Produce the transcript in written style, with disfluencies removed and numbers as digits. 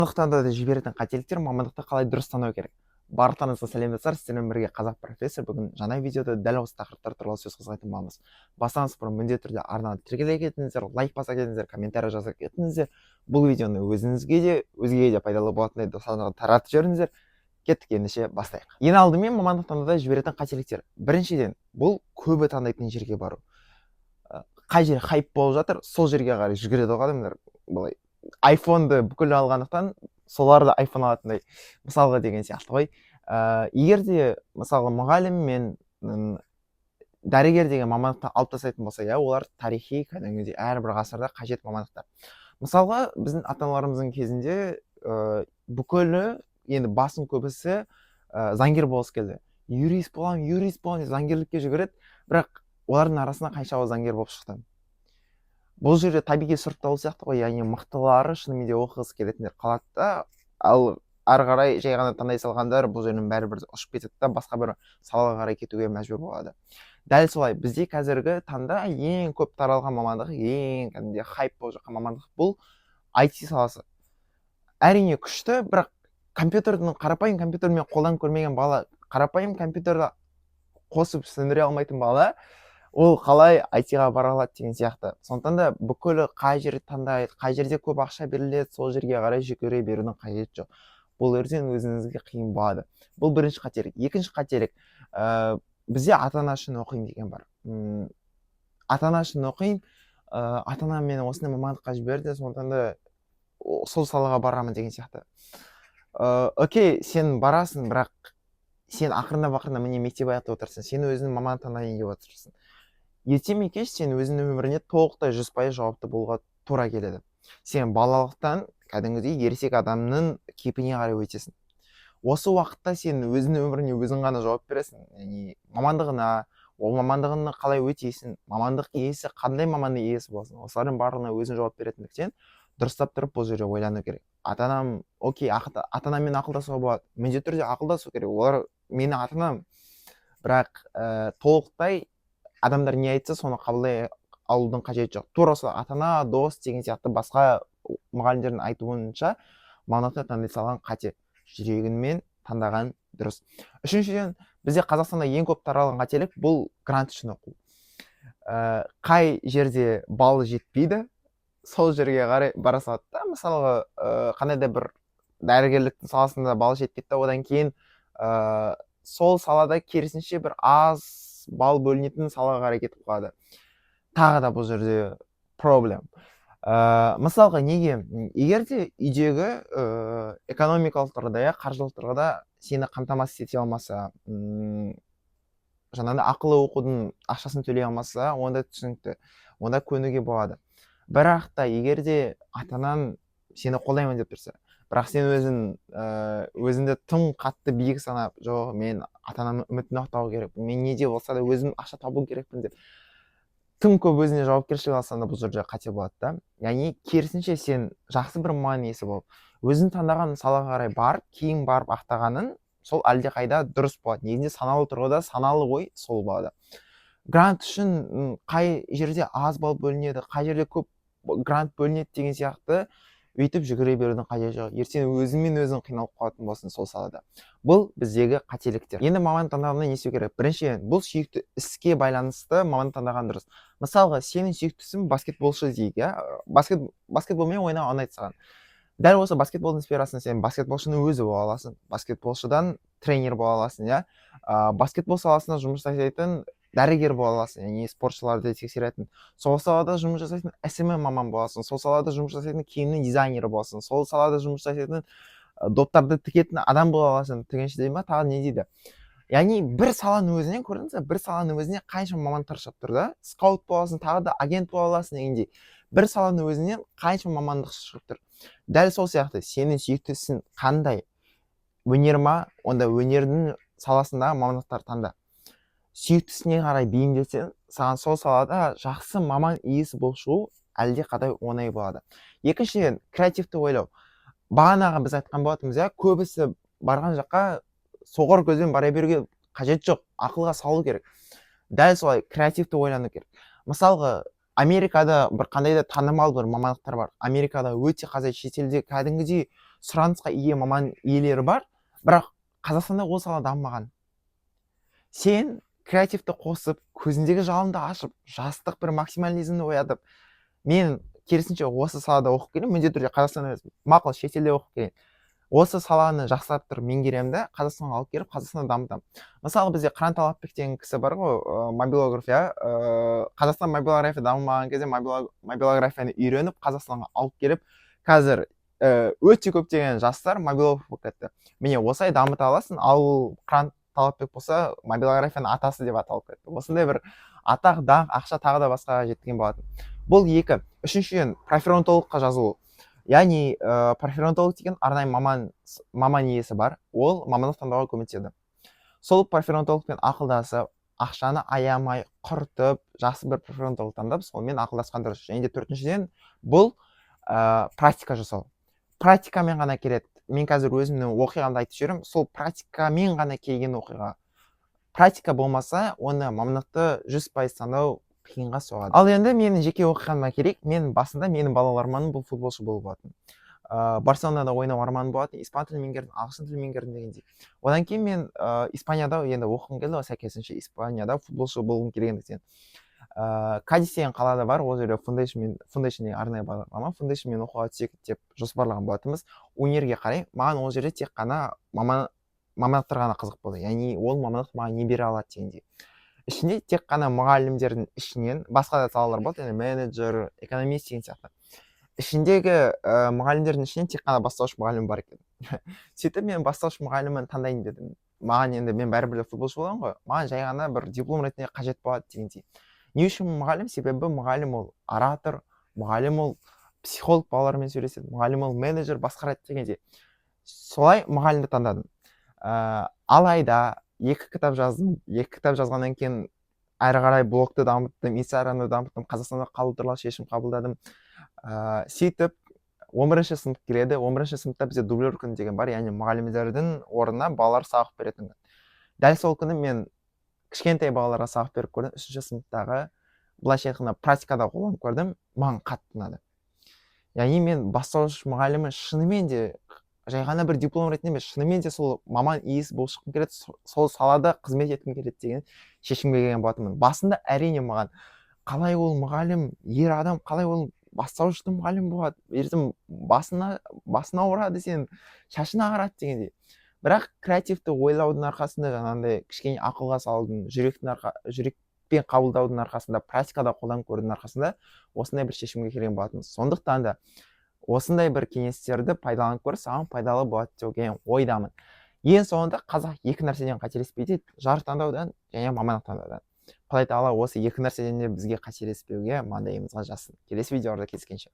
Мамандықтан да жіберетін қателіктер, мамандықты қалай дұрыс таңдау керек. Барлықтарыңызға сәлем достар, сіздермен бірге қазақ профессор. Бүгін жаңа видеода дәл осы тақырыптар туралы сөз қозғайтын боламыз. Бастаңыз бұрын міндетті түрде арнаны тіркеле кетіңіздер, лайк баса кетіңіздер, комментарий жаза кетіңіздер. Бұл видеоны өзіңізге де, өзгеге де пайдалы болатындай достарыңызға таратып жіберіңіздер. Кеттік, ендеше бастайық. Ең алдымен мамандық таңдауда жіберетін қателіктер. Біріншіден, бұл көбі таңдайтын жерге бару. Қай жер хайп болып жатыр, сол жерге қарай жүгіреді ғой адамдар. Былай айфонды бүкіл алғандықтан солар да айфон алатындай, мысалға деген сияқты ғой. Егер де мысалға мұғалім мен дәрігер деген мамандықты алып тастайтын болса, олар тарихи кәдімгідей әрбір ғасырда қажет мамандықтар. Мысалға біздің ата-аналарымыздың кезінде бүкілі, енді басын көбісі заңгер болғысы келді. Юрист боламын, заңгерлікке жүгіреді, бірақ олардың арасында қаншауы заңгер болып шықты. Бұл жерде табиғи сұрыпталу сияқты ғой, яғни мықтылары шынымен оқығысы келетіндер қалады да, ал ары қарай жай ғана таңдай салғандар бұл жердің бәрібір ұшып кетеді да, басқа бір салаға қарай кетуге мәжбүр болады. Дәл солай бізде қазіргі таңда ең көп таралған мамандық, ең кәдімгідей хайп болып жатқан мамандық бұл IT саласы. Әрине күшті, бірақ қарапайым компьютермен қолдан көрмеген бала, қарапайым компьютерді қосып сөндіре алмайтын бала, ол қалай IT-ға бара алады деген сияқты. Сондықтан да бүкілі қай жерді таңдайды, қай жерде көп ақша беріледі, сол жерге қарай жүгіре берудің қажеті жоқ. Бұл ертең өзіңізге қиын болады. Бұл бірінші қателік. Екінші қателік, бізде ата-ана үшін оқимын деген бар. Ата-ана үшін оқимын, ата-анам мені осындай мамандыққа жіберді, сондықтан да сол салаға барамын деген сияқты. Окей, сен барасың, бірақ сен ақырында міне мектеп аяқтап отырсың, сен өзіңнің мамандық таңдайын деп отырсың. Ерте ме кеш сен өзіңнің өміріне толықтай 100% жауапты болуға тура келеді. Сен балалықтан кәдімгідей ересек адамның кейпіне қарай өтесің. Осы уақытта сен өзіңнің өміріне өзің ғана жауап бересің. Яғни мамандығына, ол мамандығына қалай өтесің, мамандық иесі қандай мамандық иесі болсын, осылардың барлығына өзің жауап беретіндіктен дұрыстап тұрып бұл жерде ойлану керек. Ата-анам, окей, ата-анаммен ақылдасуға болады. Міндетті түрде ақылдасу керек. Олар мені ата-анам, бірақ толықтай адамдар не айтса, соны қабылдай алудың қажеті жоқ. Тура сол ата-ана, дос деген сияқты басқа мұғалімдердің айтуынша мамандықты таңдай салған қате. Жүрегіңмен таңдаған дұрыс. Үшіншіден, бізде Қазақстанда ең көп таралған қателік бұл грант үшін оқу. Қай жерде балл жетпейді, сол жерге қарай бара салады да. Мысалға, қандай да бір дәрігерліктің саласында балл жетпейді, одан кейін сол салада керісінше бір аз балл бөлінетін салаға қарай кетіп қалады. Тағы да бұл жерде проблем. Мысалға, неге? Егер де үйдегі экономикалық тұрғыда, қаржылық тұрғыда сені қамтамасыз ете алмаса, жаңағыдай ақылы оқудың ақшасын төлей алмаса, онда түсінікті, онда көнуге болады. Бірақ та егер де ата-анаң сені қолдаймын деп тұрса, бірақ сен өзіңді тым қатты биік санап, жоқ, мен ата-анамның үмітін ақтау керек, мен не де болса да өзім ақша табу керекпін деп тым көп өзіне жауапкершілік алсаң да бұл жерде қате болады да. Яғни керісінше сен жақсы бір маман иесі болып, өзің таңдаған салаға қарай барып, кейін барып ақтағаның сол әлдеқайда дұрыс болады. Негізінде саналы тұрғыда саналы ой сол болады. Грант үшін қай жерде аз балл бөлінеді, қай жерде көп грант бөлінеді деген сияқты өйтіп жүгіре берудің қажеті жоқ. Ертең өзіңмен өзің қиналып қалатын болсын сол салада. Бұл біздегі қателіктер. Енді мамандық таңдағанда не істеу керек? Біріншіден, бұл сүйікті іске байланысты мамандық таңдаған дұрыс. Мысалға, сенің сүйіктісің баскетболшы дейік, баскетболмен ойнау ұнайды саған. Дәл осы баскетболдың сферасында сен баскетболшының өзі бола аласың, баскетболшыдан тренер бола аласың, баскетбол саласында жұмыс жасайтын дәрігер бола аласың, яғни спортшыларды тексеретін. Сол салада жұмыс жасайтын SMM маман боласың, сол салада жұмыс жасайтын киімнің дизайнері боласың, сол салада жұмыс жасайтын доптарды тігетін адам бола аласың, тігінші дейді ма, тағы не дейді. Яғни бір саланың өзінен, көрдіңіз, бір саланың өзіне қанша мамандықтар шығып тұр да, скаут боласың, тағы да агент бола аласың дегендей. Бір саланың өзінен қанша мамандық шығып тұр. Дәл сол сияқты сенің сүйіктісің қандай? Өнер ма? Онда өнердің саласындағы мамандықтар таңда. Сүйіктісіне қарай бейімделсең, саған сол салада жақсы маман иесі болып шығу әлдеқайда оңай болады. Екіншіден, креативті ойлау. Бағанағы біз айтқан болатынбыз, көбісі барған жаққа соғар көзбен бара беруге қажет жоқ, ақылға салу керек. Дәл солай креативті ойлану керек. Мысалға, Америкада бір қандай да танымал бір мамандықтар бар. Америкада өте қазір шетелде кәдімгідей сұранысқа ие маман иелері бар, бірақ Қазақстанда ол сала дамымаған. Сен креативті қосып, көзіндегі жалынды ашып, жастық бір максимализмді оятып, мен керісінше осы салада оқып келемін, міндетті түрде Қазақстанда емес, мақұл шетелде оқып келемін. Осы саланы жақсылап тұрып меңгеремін да Қазақстанға алып келіп Қазақстанда дамытамын. Мысалы бізде Қыран Талапбек деген кісі бар ғой, мобилография, Қазақстан мобилография дамымаған кезде мобилографияны үйреніп Қазақстанға алып келіп, қазір өте көптеген жастар мобилограф болып кетті. Міне осылай дамыта аласың, ал Қыран Талапбек болса мобилографияның атасы деп аталып кетті. Осындай бір атақ, даңқ, ақша тағы да басқаға жеткен болатын. Бұл екі. Үшіншіден проферонтологқа жазылу. Яғни проферонтолог деген арнайы маман иесі бар, ол мамандық таңдауға көмектеседі. Сол проферонтологпен ақылдасып, ақшаны аямай, құртып, жақсы бір проферонтолог таңдап, сонымен ақылдасқан дұрыс. Және де төртіншіден бұл практика жасау. Практикамен ғана келеді. Мен қазір өзімнің оқиғамды айтып жүрмін, сол практикамен ғана келген оқиға. Практика болмаса, оны мамандықты 100% таңдау қиынға соғады. Ал енді менің жеке оқиғама келейік. Мен басында менің балалық арманым бұл футболшы болу болатын. Барселонада ойнау арманым болатын, испан тілін меңгердім, ағылшын тілін меңгердім дегендей. Одан кейін мен Испанияда енді оқығым келді, сәйкесінше Испанияда футболшы болғым келгендіктен. Кадис деген қалада бар, ол жерде Foundation деген арнайы бағдарлама, Foundationмен оқуға түсейік деп жоспарлаған болатынбыз. Өнерге қарай, маған ол жерде тек қана мамандықтар ғана қызық болды. Яғни ол мамандық маған не бере алады дегендей. Ішінде тек қана мұғалімдердің ішінен басқа да салалар болды, яғни менеджер, экономист деген сияқты. Ішіндегі мұғалімдердің ішінен тек қана бастауыш мұғалім бар екен. Сөйтіп мен бастауыш мұғалімін таңдайын дедім. Маған енді мен бәрібір футболшы боламын ғой, маған жай ғана бір диплом ретінде қажет болады дегендей. Не үшін мұғалім? Себебі мұғалім ол оратор, мұғалім ол психолог, балалармен сөйлеседі, мұғалім ол менеджер, басқарады дегендей. Солай мұғалімді таңдадым. Алайда 2 кітап жаздым. 2 кітап жазғаннан кейін әрі қарай блогты дамыттым, Инстаграмды дамыттым, Қазақстанда қалу туралы шешім қабылдадым. Сөйтіп 11-ші сынып келеді. 11-ші сыныпта бізде дублер күні деген бар, яғни мұғалімдердің орнына балалар сабақ беретін күн. Дәл сол күні мен кішкентай балаларға сабақ беріп көрдім. 3-ші сыныптағы былайша айтқанда практикада қолданып көрдім, маған қатты ұнады. Яғни мен бастауыш мұғалімі шынымен де жай ғана бір диплом ретінде емес, шынымен де сол маман иесі болып шыққым келеді, сол салада қызмет еткім келеді деген шешімге келген болатынмын. Басында әрине маған қалай ол мұғалім, ер адам, қалай ол бастауышты мұғалім болады, ертең басына ұрады, сен шашына қарады дегендей. Бірақ креативті ойлаудың арқасында, жаңағындай кішкене ақылға салудың, жүрекпен қабылдаудың арқасында, практикада қолданып көрудің арқасында осындай бір шешімге келген болатынбыз. Сондықтан да осындай бір кеңестерді пайдаланып көріп, саған пайдалы болады деген ойдамын. Ең соңында қазақ 2 нәрседен қателеспейді, жар таңдаудан және мамандық таңдаудан. Құдай тағала осы 2 нәрседен де бізге қателеспеуге маңдайымызға жазсын. Келесі видеоларда кездескенше.